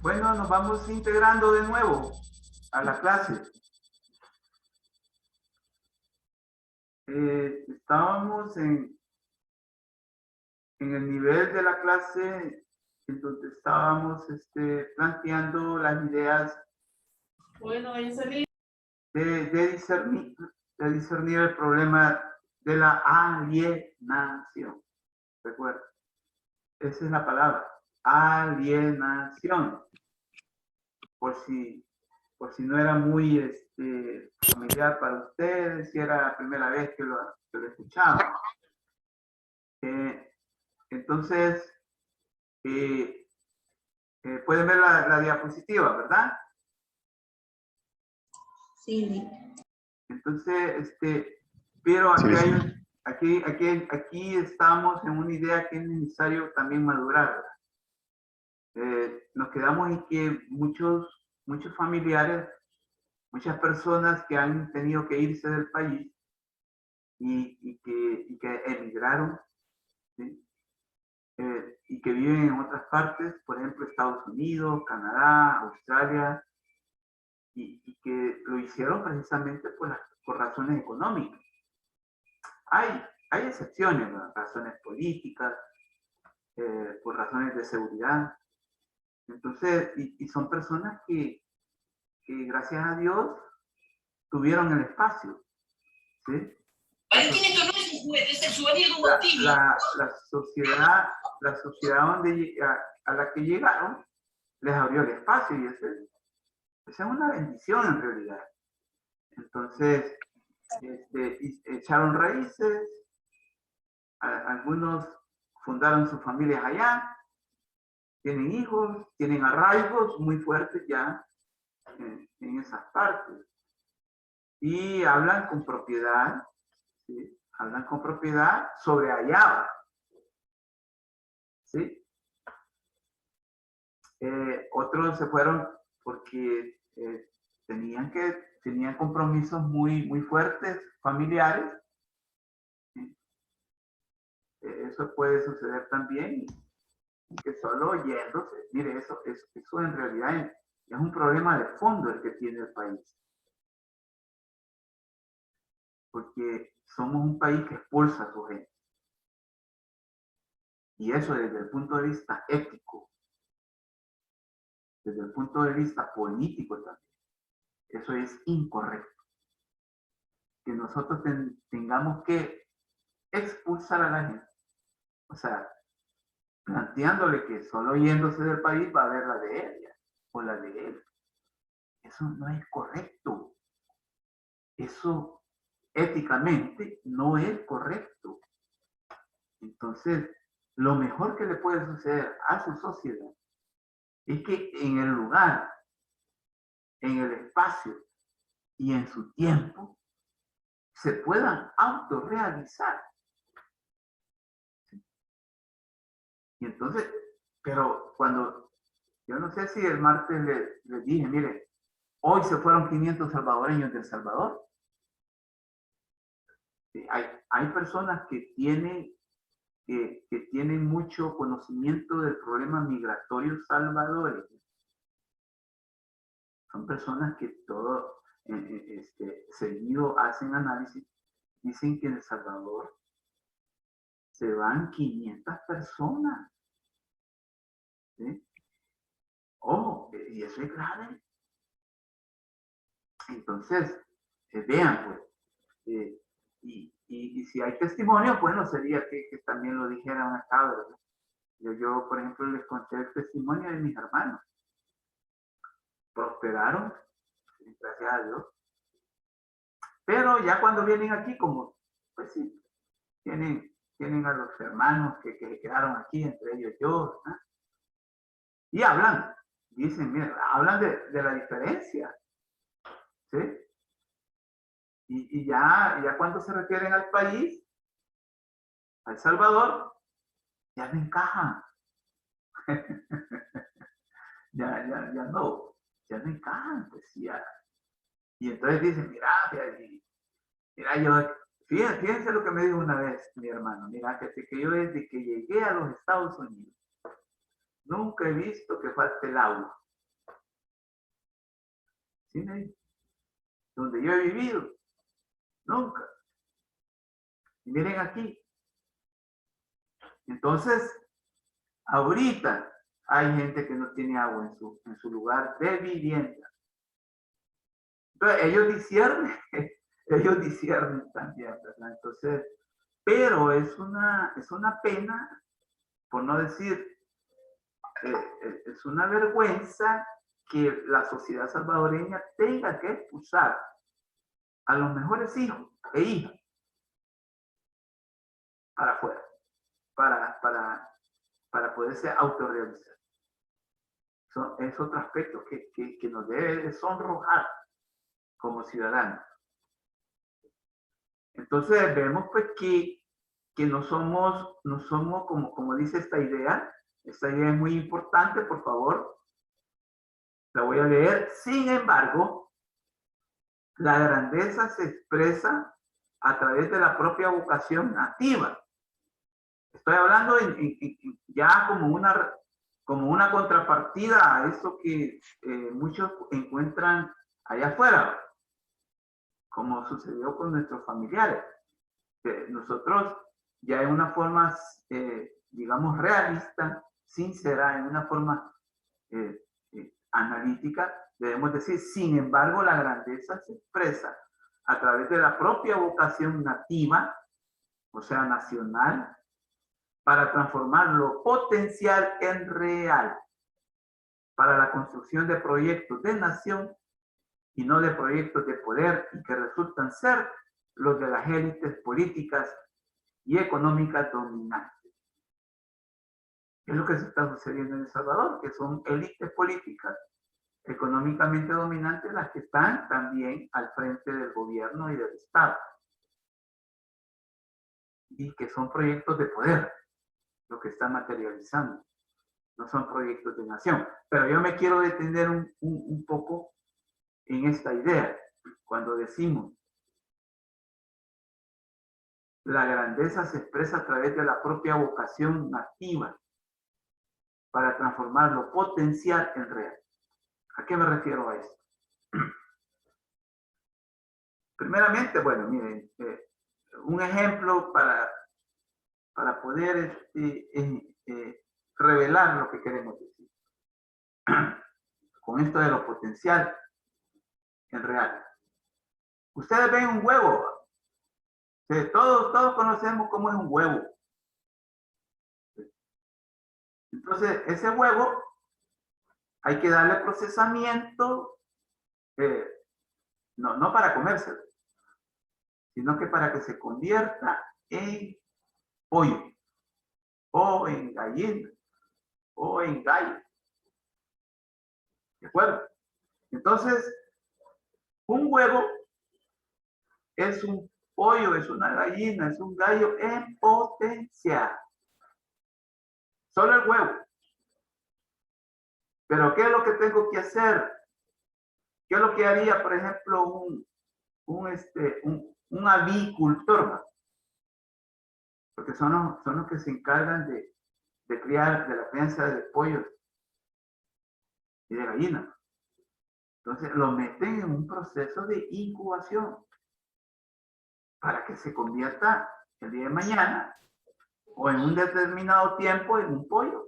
Bueno, nos vamos integrando de nuevo a la clase. Estábamos en el nivel de la clase en donde estábamos planteando las ideas de discernir el problema de la alienación. Recuerda, esa es la palabra, alienación. Por si no era muy familiar para ustedes, si era la primera vez que lo escuchaban. Entonces, pueden ver la diapositiva, ¿verdad? Sí. Entonces, pero aquí, aquí estamos en una idea que es necesario también madurar. Nos quedamos en que muchos familiares, muchas personas que han tenido que irse del país y que emigraron, ¿sí? Y que viven en otras partes, por ejemplo, Estados Unidos, Canadá, Australia, y que lo hicieron precisamente por razones económicas. Hay excepciones, ¿no? Razones políticas, por razones de seguridad. Entonces, y son personas que gracias a Dios tuvieron el espacio, ¿sí? La sociedad a la que llegaron les abrió el espacio y esa es una bendición en realidad. Entonces, echaron raíces, algunos fundaron sus familias allá, tienen hijos, tienen arraigos muy fuertes ya en esas partes. Y hablan con propiedad, ¿sí? Hablan con propiedad sobre allá, ¿sí? Otros se fueron porque tenían compromisos muy fuertes, familiares. ¿Sí? Eso puede suceder también, que solo yéndose, mire, eso en realidad es un problema de fondo el que tiene el país. Porque somos un país que expulsa a su gente. Y eso desde el punto de vista ético, desde el punto de vista político también, eso es incorrecto. Que nosotros tengamos que expulsar a la gente. O sea, planteándole que solo yéndose del país va a haber la de ella o la de él. Eso no es correcto. Eso éticamente no es correcto. Entonces, lo mejor que le puede suceder a su sociedad es que en el lugar, en el espacio y en su tiempo se puedan autorrealizar. Y entonces, pero cuando, yo no sé si el martes le dije, mire, hoy se fueron 500 salvadoreños de El Salvador. Hay personas que tienen mucho conocimiento del problema migratorio salvadoreño. Son personas que todo seguido hacen análisis, dicen que en El Salvador se van 500 personas. ¿Sí? Ojo, y eso es grave. Entonces, vean, pues, y si hay testimonio, bueno, sería que también lo dijeran acá, ¿verdad? Yo, por ejemplo, les conté el testimonio de mis hermanos. Prosperaron, gracias a Dios. Pero ya cuando vienen aquí, como, pues sí, tienen a los hermanos que se quedaron aquí, entre ellos yo, ¿no? Y hablan, dicen, mira, hablan de la diferencia, ¿sí? Y ya cuando se refieren al país, a El Salvador, ya no encajan. ya no encajan, pues ya. Y entonces dicen, mira, yo, fíjense lo que me dijo una vez mi hermano, mira, que yo desde que llegué a los Estados Unidos, nunca he visto que falte el agua. Así me dijo. Donde yo he vivido, nunca. Y miren aquí. Entonces, ahorita hay gente que no tiene agua en su lugar de vivienda. Entonces, ellos disciernen también, ¿verdad? Entonces, pero es una pena, por no decir, es una vergüenza que la sociedad salvadoreña tenga que expulsar a los mejores hijos e hijas para afuera, para poderse autorrealizar. Eso es otro aspecto que nos debe de sonrojar como ciudadanos. Entonces vemos pues que no somos como dice esta idea es muy importante, por favor, la voy a leer. Sin embargo, la grandeza se expresa a través de la propia vocación nativa. Estoy hablando ya como una contrapartida a eso que muchos encuentran allá afuera, como sucedió con nuestros familiares. Nosotros ya en una forma, digamos, realista, sincera, en una forma analítica, debemos decir, sin embargo, la grandeza se expresa a través de la propia vocación nativa, o sea, nacional, para transformar lo potencial en real, para la construcción de proyectos de nación y no de proyectos de poder y que resultan ser los de las élites políticas y económicas dominantes. Es lo que se está sucediendo en El Salvador, que son élites políticas económicamente dominantes las que están también al frente del gobierno y del Estado. Y que son proyectos de poder, lo que están materializando. No son proyectos de nación. Pero yo me quiero detener un poco en esta idea. Cuando decimos la grandeza se expresa a través de la propia vocación nativa para transformar lo potencial en real. ¿A qué me refiero a esto? Primeramente, bueno, miren, un ejemplo para poder revelar lo que queremos decir. Con esto de lo potencial en real. Ustedes ven un huevo. Todos conocemos cómo es un huevo. Entonces, ese huevo hay que darle procesamiento, no para comérselo, sino que para que se convierta en pollo, o en gallina, o en gallo. ¿De acuerdo? Entonces, un huevo es un pollo, es una gallina, es un gallo en potencia. Solo el huevo. Pero ¿qué es lo que tengo que hacer? ¿Qué es lo que haría, por ejemplo, un avicultor? Porque son los que se encargan de criar, de la crianza de pollos y de gallinas. Entonces lo meten en un proceso de incubación para que se convierta el día de mañana o en un determinado tiempo en un pollo.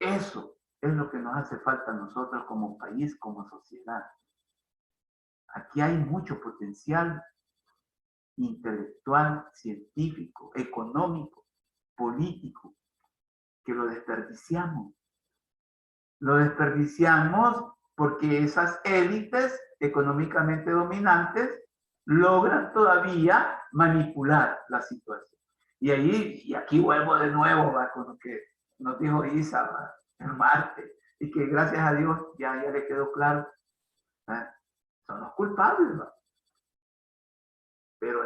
Eso es lo que nos hace falta a nosotros como país, como sociedad. Aquí hay mucho potencial intelectual, científico, económico, político, que lo desperdiciamos. Lo desperdiciamos porque esas élites económicamente dominantes logran todavía manipular la situación. Y aquí vuelvo de nuevo con lo que nos dijo Isa el martes, y que gracias a Dios ya le quedó claro, son los culpables, ¿no? Pero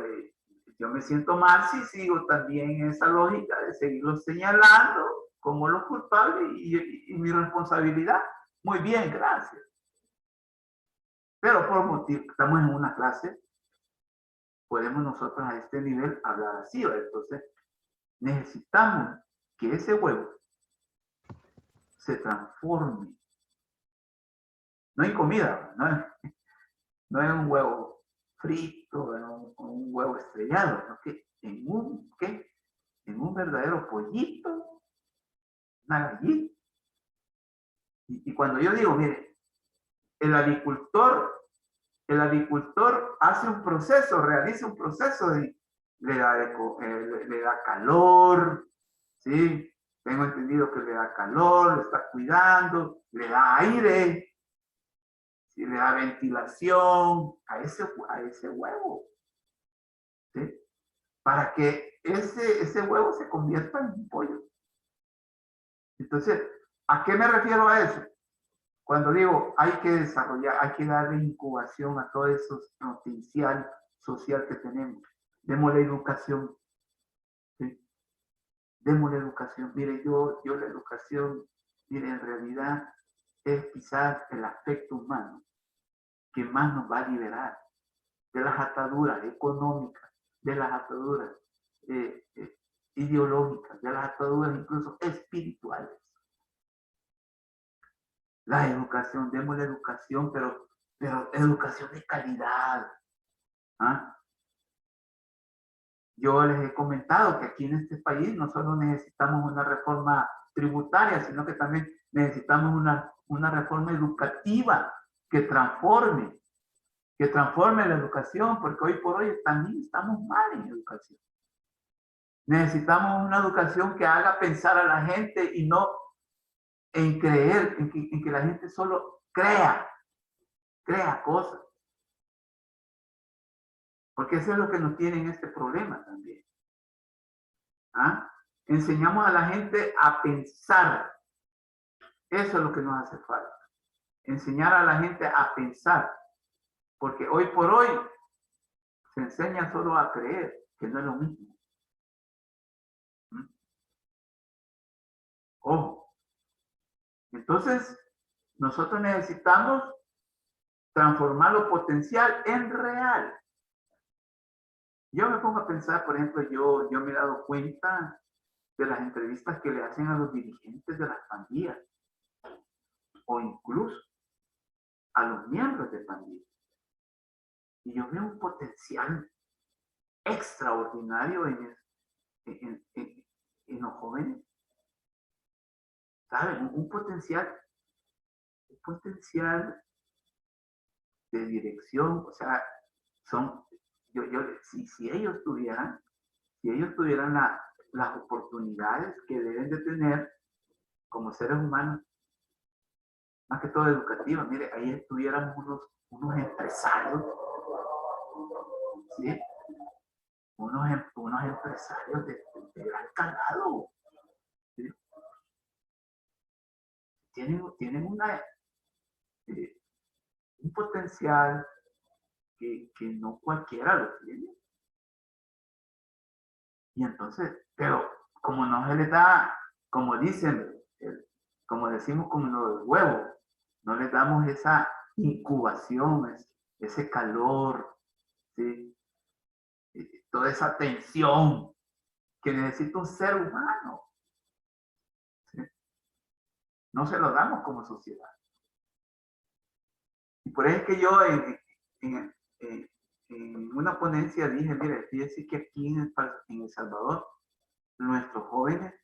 yo me siento mal si sigo también en esa lógica de seguirlos señalando como los culpables y mi responsabilidad. Muy bien, gracias. Pero por motivo, estamos en una clase, podemos nosotros a este nivel hablar así, ¿verdad? Entonces, necesitamos que ese huevo se transforme no en comida, no en un huevo frito, en un huevo estrellado, sino que en un, ¿qué? En un verdadero pollito, una gallina. Y cuando yo digo, mire, el agricultor, el agricultor hace un proceso, realiza un proceso, le da calor, ¿sí? Tengo entendido que le da calor, lo está cuidando, le da aire, ¿sí? Le da ventilación a ese huevo, ¿sí? Para que ese huevo se convierta en un pollo. Entonces, ¿a qué me refiero a eso? Cuando digo hay que desarrollar, hay que darle incubación a todo ese potencial social que tenemos. Demos la educación, ¿sí? Demos la educación. Mire, yo la educación, mire, en realidad es quizás el aspecto humano que más nos va a liberar de las ataduras económicas, de las ataduras eh, eh, ideológicas, de las ataduras incluso espirituales. La educación, demos la educación, pero educación de calidad. ¿Ah? Yo les he comentado que aquí en este país no solo necesitamos una reforma tributaria, sino que también necesitamos una reforma educativa que transforme la educación, porque hoy por hoy también estamos mal en educación. Necesitamos una educación que haga pensar a la gente y no en creer, en que la gente solo crea cosas. Porque eso es lo que nos tiene en este problema también. ¿Ah? Enseñamos a la gente a pensar. Eso es lo que nos hace falta. Enseñar a la gente a pensar. Porque hoy por hoy se enseña solo a creer, que no es lo mismo. Ojo. Entonces, nosotros necesitamos transformar lo potencial en real. Yo me pongo a pensar, por ejemplo, yo me he dado cuenta de las entrevistas que le hacen a los dirigentes de las pandillas o incluso a los miembros de pandillas. Y yo veo un potencial extraordinario en los jóvenes. ¿Saben? Un potencial de dirección, o sea, son, si ellos tuvieran las oportunidades que deben de tener como seres humanos, más que todo educativas, mire, ahí estuviéramos unos empresarios, ¿sí? Unos empresarios de gran calado, ¿sí? Tienen un potencial que no cualquiera lo tiene. Y entonces, pero como no se les da, como dicen, como decimos como los huevos, no les damos esa incubación, ese calor, ¿sí? Toda esa tensión que necesita un ser humano, ¿sí? No se lo damos como sociedad. Y por eso es que yo en una ponencia dije, mire, fíjense que aquí en El Salvador, nuestros jóvenes,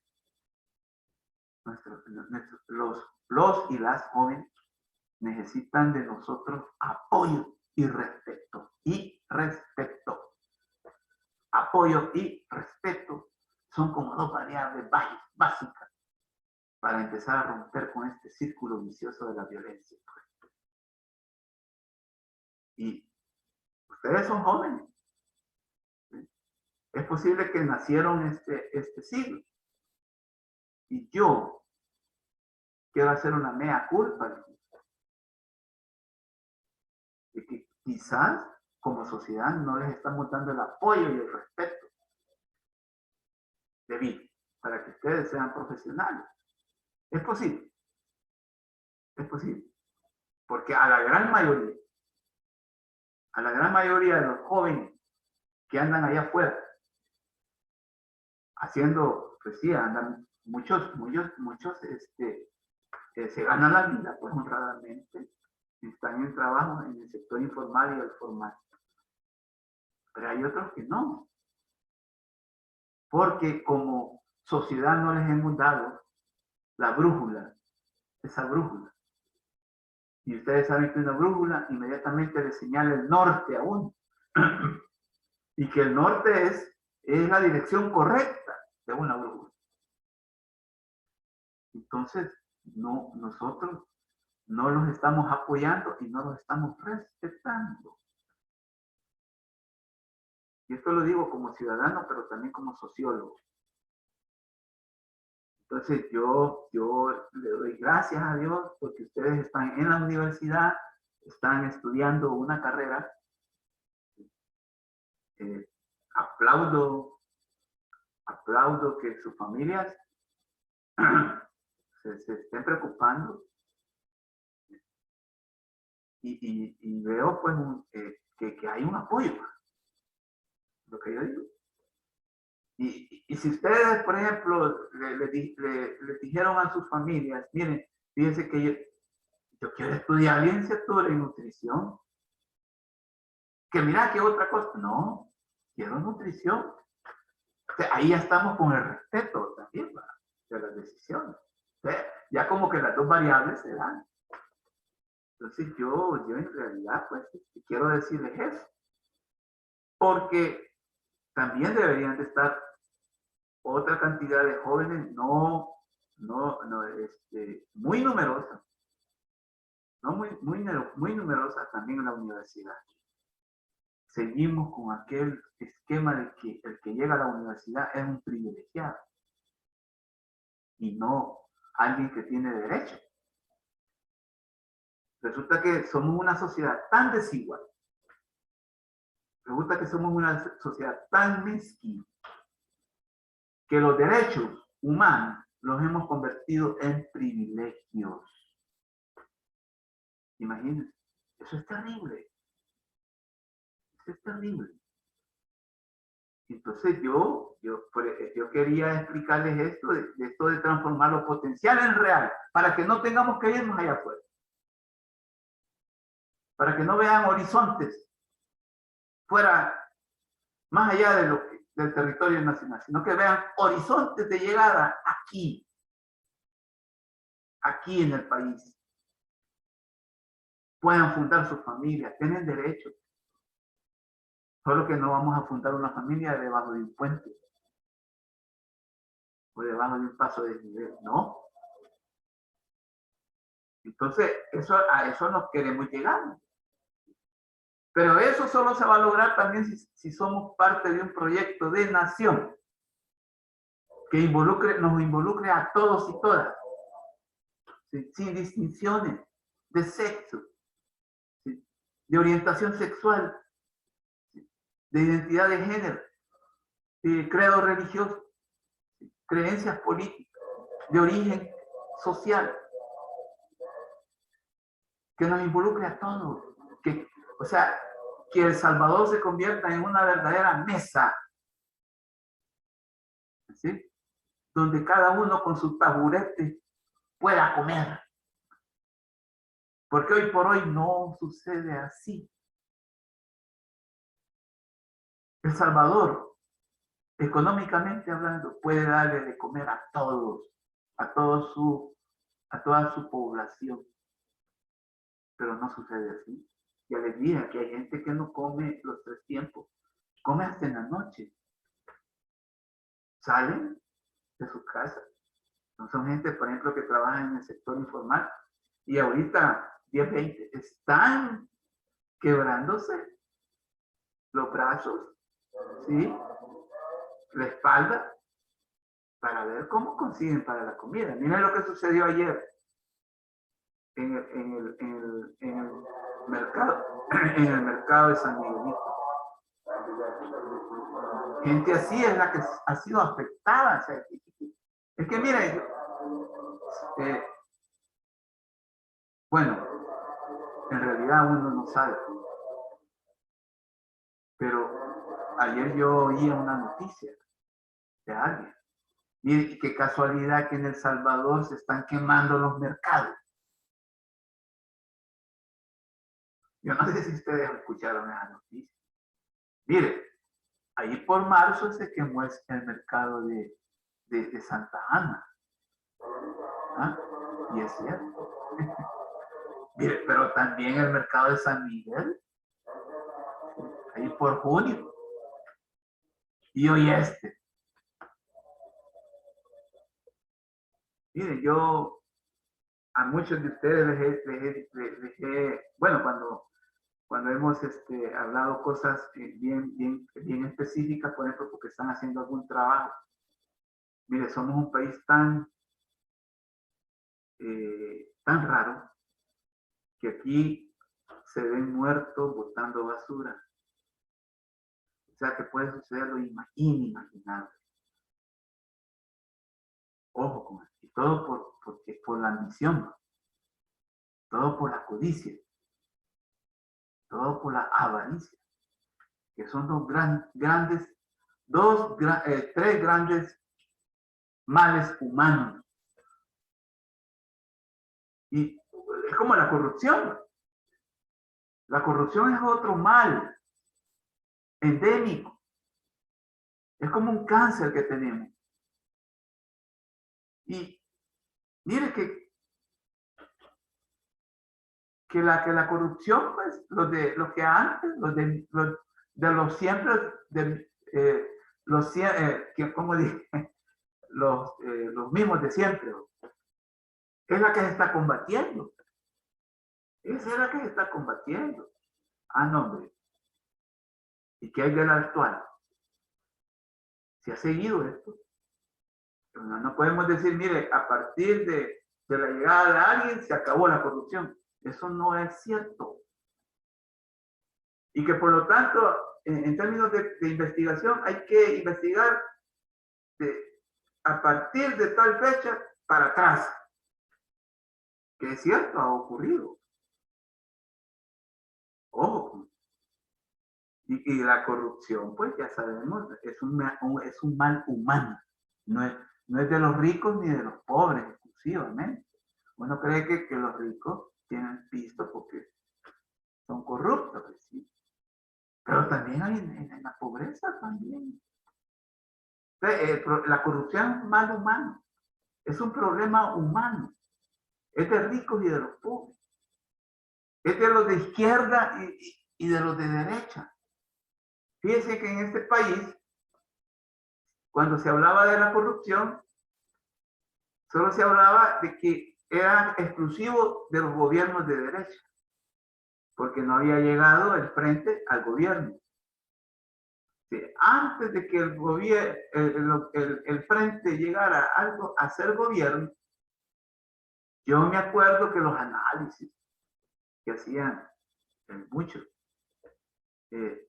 los y las jóvenes necesitan de nosotros apoyo y respeto. Y respeto. Apoyo y respeto son como dos variables básicas para empezar a romper con este círculo vicioso de la violencia. Y ustedes son jóvenes. Es posible que nacieron este siglo. Y yo quiero hacer una mea culpa de que quizás como sociedad no les estamos dando el apoyo y el respeto debido para que ustedes sean profesionales. Es posible, es posible. Porque a la gran mayoría de los jóvenes que andan allá afuera, haciendo, pues sí, andan muchos, se ganan la vida, pues honradamente, están en trabajo en el sector informal y el formal. Pero hay otros que no, porque como sociedad no les hemos dado la brújula, esa brújula. Y ustedes saben que una brújula inmediatamente le señala el norte a uno. Y que el norte es la dirección correcta de una brújula. Entonces, no, nosotros no los estamos apoyando y no los estamos respetando. Y esto lo digo como ciudadano, pero también como sociólogo. Entonces, yo le doy gracias a Dios porque ustedes están en la universidad, están estudiando una carrera. Aplaudo que sus familias se estén preocupando y veo pues que hay un apoyo, lo que yo digo. Y si ustedes, por ejemplo, le dijeron a sus familias, miren, fíjense que yo quiero estudiar licenciatura en nutrición, que mira que otra cosa, no, quiero nutrición. O sea, ahí ya estamos con el respeto también, ¿verdad?, de las decisiones. O sea, ya como que las dos variables se dan. Entonces yo en realidad pues quiero decirles eso, porque también deberían de estar otra cantidad de jóvenes muy numerosa, no muy numerosa también en la universidad. Seguimos con aquel esquema de que el que llega a la universidad es un privilegiado y no alguien que tiene derecho. Resulta que somos una sociedad tan desigual, resulta que somos una sociedad tan mezquina, que los derechos humanos los hemos convertido en privilegios. Imagínense, eso es terrible. Eso es terrible. Entonces yo quería explicarles esto de transformar lo potencial en real, para que no tengamos que irnos allá afuera. Para que no vean horizontes fuera, más allá del territorio nacional, sino que vean horizontes de llegada aquí en el país. Puedan fundar su familia, tienen derecho. Solo que no vamos a fundar una familia debajo de un puente o debajo de un paso de desnivel, no. Entonces, a eso nos queremos llegar. Pero eso solo se va a lograr también si somos parte de un proyecto de nación que nos involucre a todos y todas, sin distinciones de sexo, de orientación sexual, de identidad de género, de credo religioso, creencias políticas, de origen social, que nos involucre a todos, o sea, que El Salvador se convierta en una verdadera mesa, ¿sí?, donde cada uno con su taburete pueda comer. Porque hoy por hoy no sucede así. El Salvador, económicamente hablando, puede darle de comer a todos, a toda su población. Pero no sucede así. Ya les dije que hay gente que no come los 3 tiempos, come hasta en la noche. Salen de su casa. No son gente, por ejemplo, que trabaja en el sector informal y ahorita 10, 20 están quebrándose los brazos, ¿sí?, la espalda, para ver cómo consiguen para la comida. Miren lo que sucedió ayer en el mercado, en el mercado de San Miguelito. Gente así es la que ha sido afectada. O sea, es que miren, bueno, en realidad uno no sabe, pero ayer yo oí una noticia de alguien. Miren qué casualidad que en El Salvador se están quemando los mercados. Yo no sé si ustedes escucharon esa noticia. Mire, ahí por marzo se quemó el mercado de Santa Ana. ¿Ah? Y es cierto. Mire, pero también el mercado de San Miguel, ahí por junio. Y hoy este. Mire, yo a muchos de ustedes bueno, cuando hemos hablado cosas bien específicas, por ejemplo, porque están haciendo algún trabajo. Mire, somos un país tan raro que aquí se ven muertos botando basura. O sea, que puede suceder lo inimaginable. Ojo con esto. Y todo porque por la ambición, todo por la codicia, todo por la avaricia, que son tres grandes males humanos. Y es como la corrupción. La corrupción es otro mal endémico. Es como un cáncer que tenemos. Y mire que la corrupción, pues, los que antes, los siempre, como dije, los mismos de siempre, es la que se está combatiendo. Esa es la que se está combatiendo. Ah, no, hombre. ¿Y qué hay de la actual? ¿Se ha seguido esto? No podemos decir, mire, a partir de la llegada de alguien se acabó la corrupción. Eso no es cierto. Y que por lo tanto, en términos de investigación, hay que investigar a partir de tal fecha para atrás. Que es cierto, ha ocurrido. Ojo. Y la corrupción, pues ya sabemos, es un mal humano. No es de los ricos ni de los pobres exclusivamente. Uno cree que los ricos tienen pisto porque son corruptos, pues, ¿sí? Pero también hay en la pobreza también. Entonces, la corrupción es un mal humano, es un problema humano, es de ricos y de los pobres, es de los de izquierda y de los de derecha. Fíjense que en este país, cuando se hablaba de la corrupción, solo se hablaba de que era exclusivo de los gobiernos de derecha, porque no había llegado el frente al gobierno. Sí, antes de que el frente llegara a ser gobierno, yo me acuerdo que los análisis que hacían muchos, que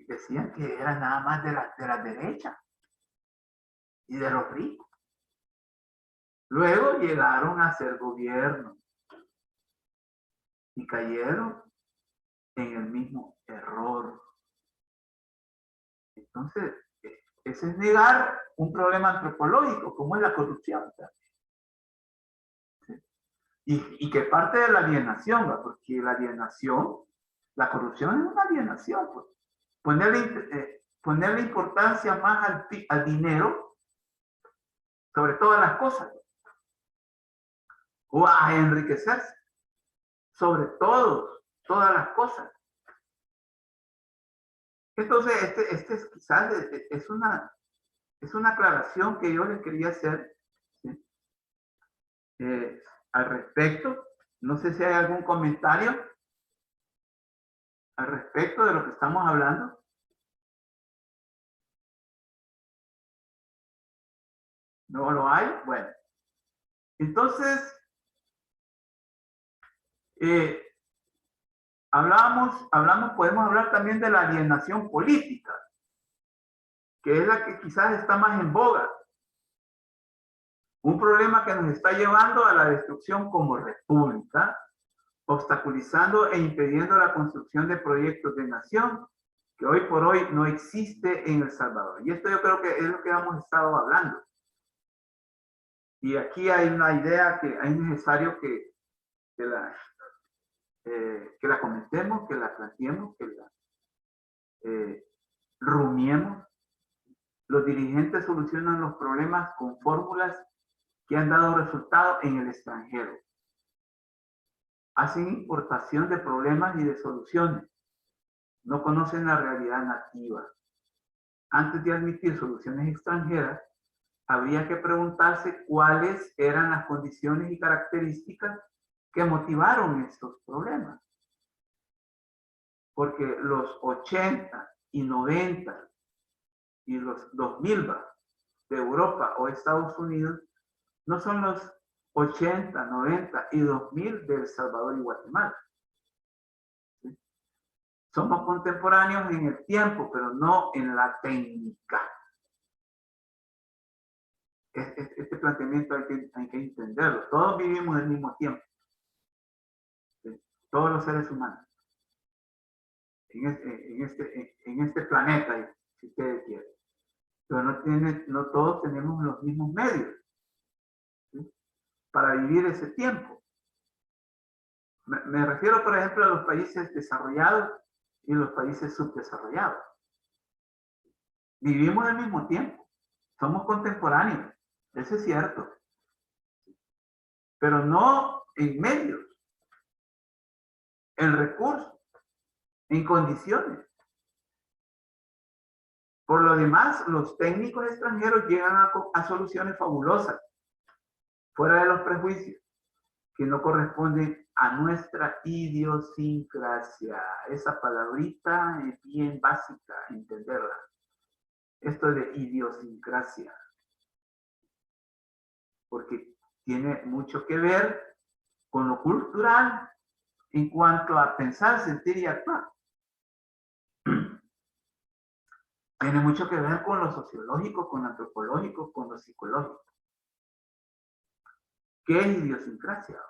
decían que era nada más de la derecha y de los ricos. Luego llegaron a ser gobierno y cayeron en el mismo error. Entonces, ese es negar un problema antropológico, como es la corrupción. ¿Sí? Y que parte de la alienación, ¿va? Porque la alienación, la corrupción es una alienación. Pues. Ponerle importancia más al dinero sobre todas las cosas. O a enriquecerse sobre todas las cosas. Entonces, es quizás es una aclaración que yo les quería hacer, ¿sí? Al respecto. No sé si hay algún comentario al respecto de lo que estamos hablando. ¿No lo hay? Bueno. Entonces, podemos hablar también de la alienación política, que es la que quizás está más en boga. Un problema que nos está llevando a la destrucción como república, obstaculizando e impidiendo la construcción de proyectos de nación que hoy por hoy no existe en El Salvador. Y esto yo creo que es lo que hemos estado hablando. Y aquí hay una idea que es necesario que que la comentemos, que la planteemos, que la rumiemos. Los dirigentes solucionan los problemas con fórmulas que han dado resultado en el extranjero. Hacen importación de problemas y de soluciones. No conocen la realidad nativa. Antes de admitir soluciones extranjeras, habría que preguntarse cuáles eran las condiciones y características que motivaron estos problemas. Porque los 80 y 90 y los 2000 de Europa o Estados Unidos no son los 80, 90 y 2000 de El Salvador y Guatemala. ¿Sí? Somos contemporáneos en el tiempo, pero no en la técnica. Este planteamiento hay que entenderlo. Todos vivimos al mismo tiempo. ¿Sí? Todos los seres humanos. En este planeta, si ustedes quieren. Pero no todos tenemos los mismos medios, ¿sí?, para vivir ese tiempo. Me refiero, por ejemplo, a los países desarrollados y los países subdesarrollados. Vivimos al mismo tiempo. Somos contemporáneos. Eso es cierto. Pero no en medios, en recursos, en condiciones. Por lo demás, los técnicos extranjeros llegan a soluciones fabulosas, fuera de los prejuicios, que no corresponden a nuestra idiosincrasia. Esa palabrita es bien básica, entenderla. Esto de idiosincrasia. Porque tiene mucho que ver con lo cultural en cuanto a pensar, sentir y actuar. Tiene mucho que ver con lo sociológico, con lo antropológico, con lo psicológico. ¿Qué es idiosincrasia?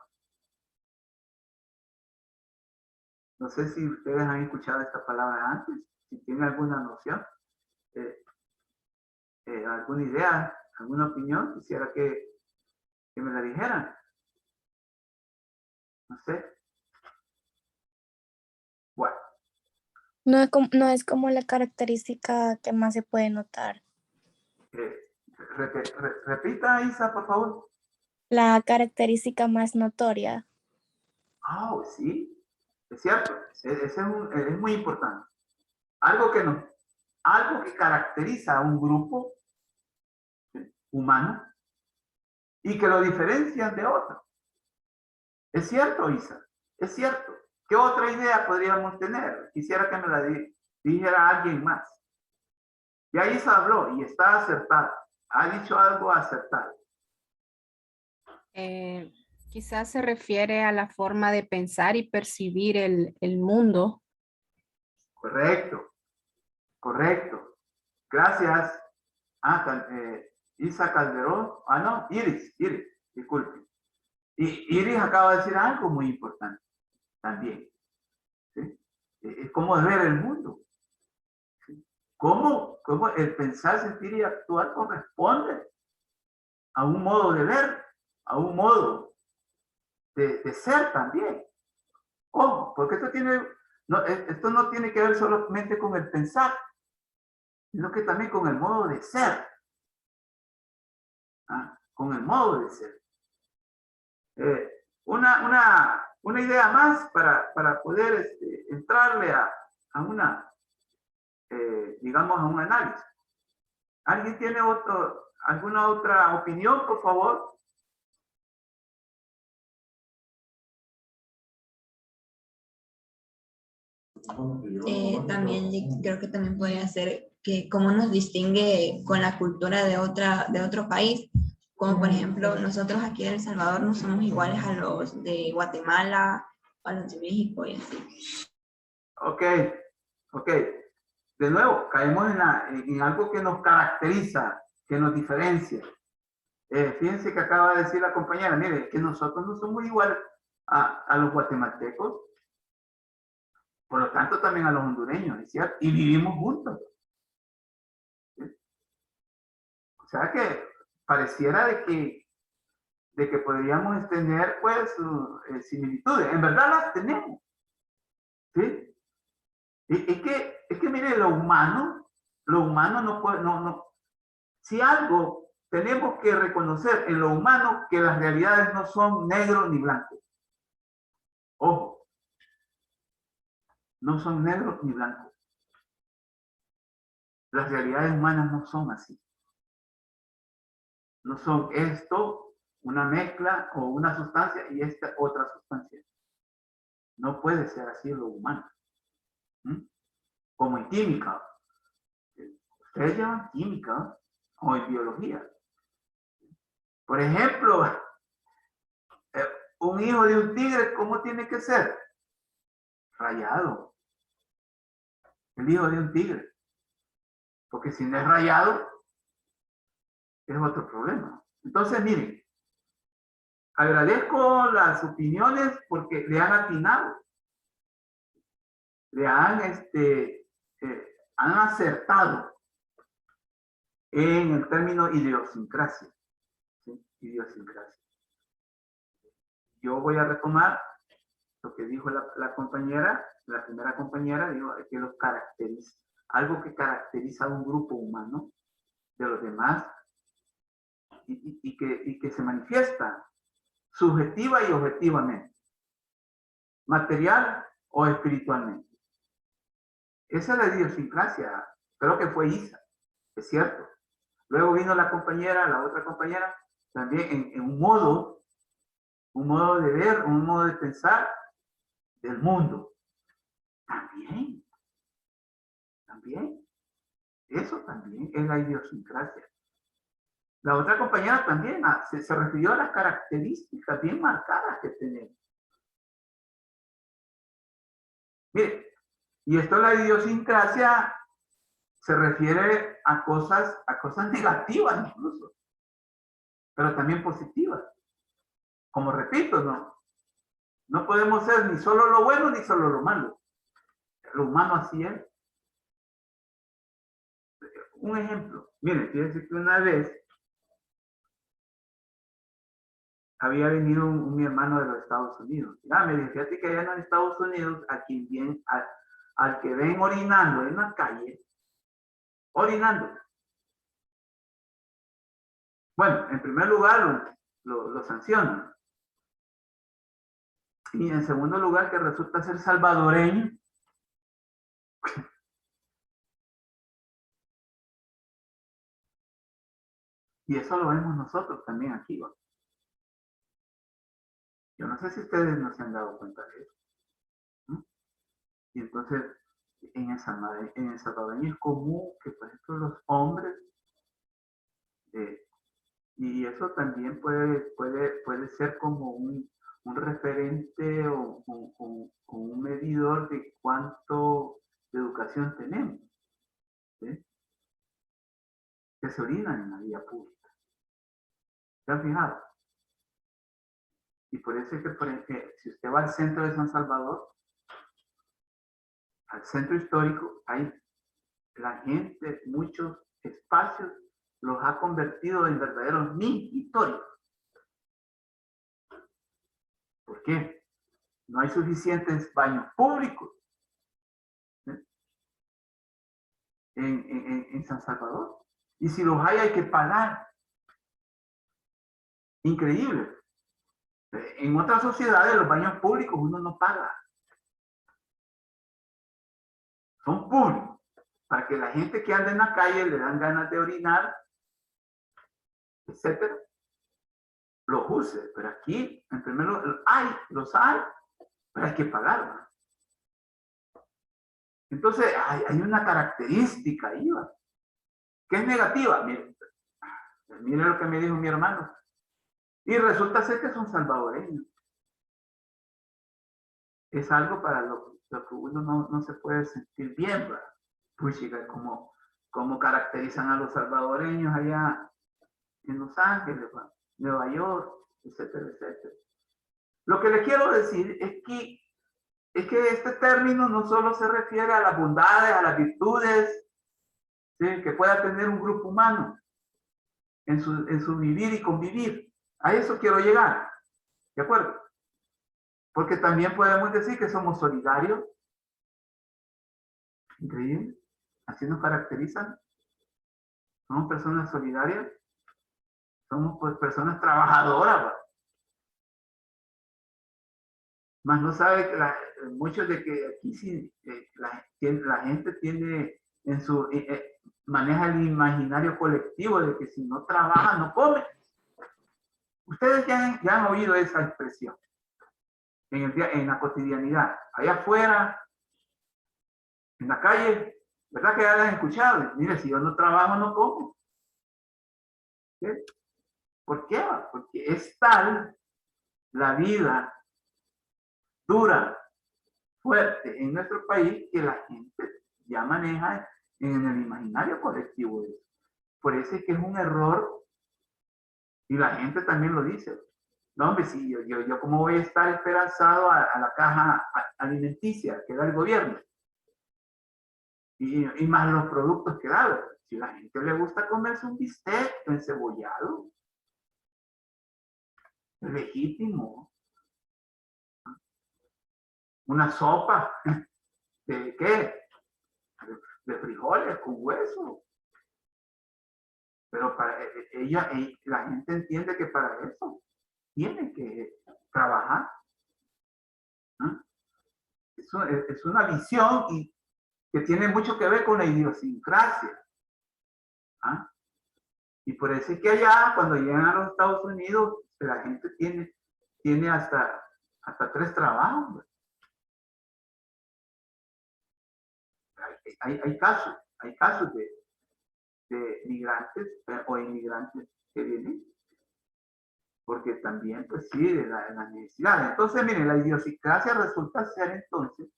No sé si ustedes han escuchado esta palabra antes, si tienen alguna noción, alguna idea, alguna opinión, quisiera que me la dijeran. No sé. Bueno. No es como la característica que más se puede notar. Repita, Isa, por favor. La característica más notoria. Oh, sí, es cierto. Es muy importante. Algo que caracteriza a un grupo humano y que lo diferencian de otro. Es cierto, Isa, es cierto. ¿Qué otra idea podríamos tener? Quisiera que me la dijera alguien más. Ya Isa habló y está acertada. Ha dicho algo acertado. Quizás se refiere a la forma de pensar y percibir el mundo. Correcto, correcto. Gracias. Isa Calderón. No, Iris, disculpe. Y Iris acaba de decir algo muy importante también. ¿Sí? Es como ver el mundo. ¿Sí? ¿Cómo el pensar, sentir y actuar corresponde a un modo de ver, a un modo de ser también? Ojo, porque esto no tiene que ver solamente con el pensar, sino que también con el modo de ser. Con el modo de ser. Una idea más para poder entrarle a digamos, a un análisis. ¿Alguien tiene alguna otra opinión, por favor? También creo que también podría ser que cómo nos distingue con la cultura de otro país, como por ejemplo nosotros aquí en El Salvador no somos iguales a los de Guatemala o a los de México y así. Ok. De nuevo, caemos en algo que nos caracteriza, que nos diferencia. Fíjense que acaba de decir la compañera, mire, que nosotros no somos iguales a los guatemaltecos, por lo tanto también a los hondureños, ¿es cierto? Y vivimos juntos. ¿Sí? O sea que pareciera de que de que podríamos tener, pues, similitudes. En verdad las tenemos. ¿Sí? Es que mire, lo humano no puede, si algo tenemos que reconocer en lo humano, que las realidades no son negro ni blanco. Ojo, no son negros ni blancos. Las realidades humanas no son así. No son esto, una mezcla o una sustancia y esta otra sustancia. No puede ser así en lo humano. Como en química. Ustedes llevan química o en biología. Por ejemplo, un hijo de un tigre, ¿cómo tiene que ser? Rayado. El hijo de un tigre. Porque si no es rayado, es otro problema. Entonces, miren, agradezco las opiniones porque le han atinado. Le han, han acertado en el término idiosincrasia. ¿Sí? Idiosincrasia. Yo voy a retomar lo que dijo la compañera, la primera compañera, dijo que los caracteriza. Algo que caracteriza a un grupo humano de los demás y que se manifiesta subjetiva y objetivamente, material o espiritualmente. Esa es la idiosincrasia, creo que fue Isa, es cierto. Luego vino la compañera, la otra compañera, también en un modo de ver, un modo de pensar del mundo. También. Eso también es la idiosincrasia. La otra compañera también se refirió a las características bien marcadas que tenemos. Mire, y esto la idiosincrasia se refiere a cosas negativas incluso, pero también positivas. Como repito, no podemos ser ni solo lo bueno ni solo lo malo. Lo humano así es. Un ejemplo, miren, fíjense que una vez había venido mi hermano de los Estados Unidos. Me dice, fíjate que allá en los Estados Unidos, al que ven orinando en la calle, orinando. Bueno, en primer lugar lo sancionan. Y en segundo lugar, que resulta ser salvadoreño. Y eso lo vemos nosotros también aquí, ¿va? Yo no sé si ustedes no se han dado cuenta de eso. ¿No? Y entonces, en el salvadoreño es común que, por ejemplo, los hombres, y eso también puede ser como un referente o un medidor de cuánto de educación tenemos. ¿Sí? Que se orinan en la vía pública. ¿Se han fijado? Y por eso es que, por ejemplo, si usted va al centro de San Salvador, al centro histórico, hay la gente, muchos espacios, los ha convertido en verdaderos minitorios. ¿Por qué? No hay suficientes baños públicos en San Salvador. Y si los hay que pagar. Increíble. En otras sociedades los baños públicos uno no paga. Son públicos. Para que la gente que anda en la calle le dan ganas de orinar, etcétera, los use. Pero aquí, en primer lugar, los hay, pero hay que pagar, ¿no? Entonces, hay una característica ahí, ¿va? Que es negativa. Miren lo que me dijo mi hermano. Y resulta ser que son salvadoreños. Es algo para lo que uno no se puede sentir bien, ¿va? Pues chica, como caracterizan a los salvadoreños allá en Los Ángeles, ¿va? Nueva York, etcétera, etcétera. Lo que le quiero decir es que este término no solo se refiere a las bondades, a las virtudes, ¿sí?, que pueda tener un grupo humano en su vivir y convivir. A eso quiero llegar. ¿De acuerdo? Porque también podemos decir que somos solidarios. Increíble. Así nos caracterizan. Somos personas solidarias. Somos pues, personas trabajadoras. ¿Va? Más no sabe que muchos de que aquí sí, la gente tiene en su, maneja el imaginario colectivo de que si no trabaja no come. Ustedes ya han oído esa expresión en la cotidianidad, allá afuera, en la calle, ¿verdad que ya la han escuchado? Mire, si yo no trabajo no como. ¿Sí? ¿Por qué? Porque es tal la vida dura, fuerte en nuestro país que la gente ya maneja en el imaginario colectivo eso. Por eso es que es un error y la gente también lo dice. No, hombre, si yo cómo voy a estar esperanzado a la caja alimenticia que da el gobierno y más los productos que da. Si a la gente le gusta comerse un bistec encebollado, es legítimo. Una sopa de ¿qué? De frijoles con hueso. Pero para la gente entiende que para eso tiene que trabajar. ¿No? Es una visión que tiene mucho que ver con la idiosincrasia. ¿Ah? Y por eso es que allá, cuando llegan a los Estados Unidos, la gente tiene hasta 3 trabajos. Hay casos de migrantes o inmigrantes que vienen, porque también, pues sí, de la necesidad. Entonces, miren, la idiosincrasia resulta ser entonces,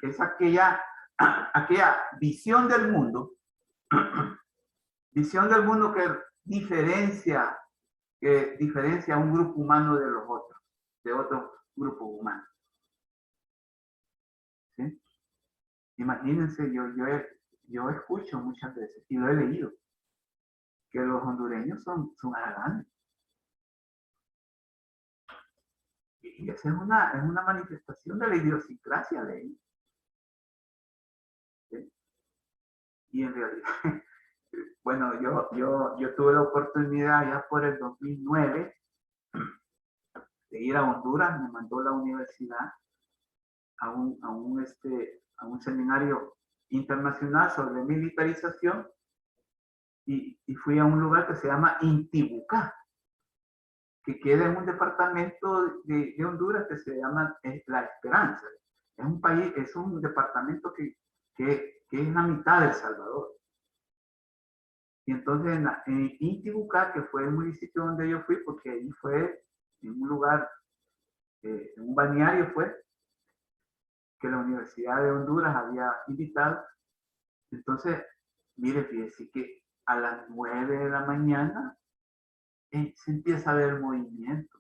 es aquella visión del mundo que diferencia a un grupo humano de los otros, de otros grupos humanos. ¿Sí? Imagínense, yo escucho muchas veces, y lo he leído, que los hondureños son haraganes. Y esa es una manifestación de la idiosincrasia de ellos. ¿Sí? Y en realidad, bueno, yo tuve la oportunidad ya por el 2009 de ir a Honduras, me mandó la universidad a un seminario internacional sobre militarización y fui a un lugar que se llama Intibucá, que queda en un departamento de Honduras que se llama La Esperanza. Es un país, es un departamento que es la mitad de El Salvador. Y entonces en Intibucá, que fue el municipio donde yo fui, porque ahí fue en un lugar, en un balneario fue, que la Universidad de Honduras había invitado. Entonces, mire, fíjese que a las 9 de la mañana se empieza a ver movimiento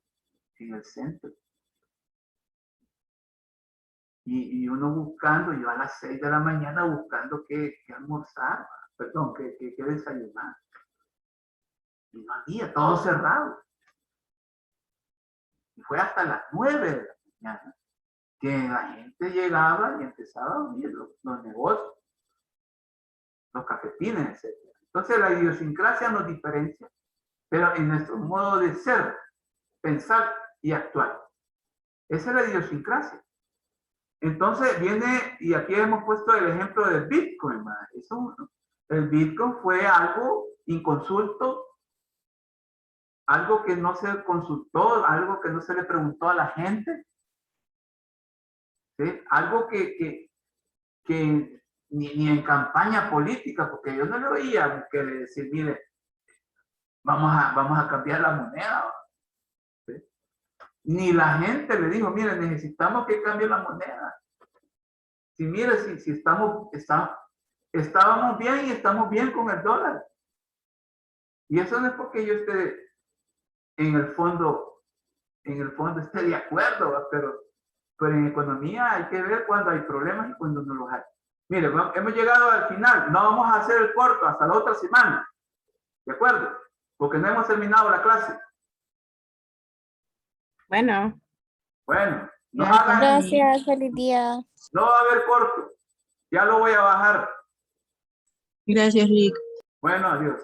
en el centro. Y uno buscando, yo a las 6 de la mañana buscando qué almorzar, perdón, qué desayunar. Y no había, todo cerrado. Y fue hasta las 9 de la mañana que la gente llegaba y empezaba a abrir los negocios, los cafetines, etc. Entonces la idiosincrasia nos diferencia, pero en nuestro modo de ser, pensar y actuar. Esa es la idiosincrasia. Entonces viene, y aquí hemos puesto el ejemplo del Bitcoin. El Bitcoin fue algo inconsulto, algo que no se consultó, algo que no se le preguntó a la gente, ¿sí? Algo que ni en campaña política, porque yo no le oía que decir, mire, vamos a cambiar la moneda. ¿Sí? Ni la gente le dijo, mire, necesitamos que cambie la moneda. Si mire, si estábamos bien y estamos bien con el dólar. Y eso no es porque yo esté en el fondo esté de acuerdo, ¿va? Pero en economía hay que ver cuando hay problemas y cuando no los hay. Mire, hemos llegado al final, no vamos a hacer el corto hasta la otra semana, ¿de acuerdo? Porque no hemos terminado la clase. Bueno, Bueno, no, Gracias. hagan- Gracias, feliz día. no va a haber corto. Ya lo voy a bajar. Gracias, Rick. Bueno, adiós.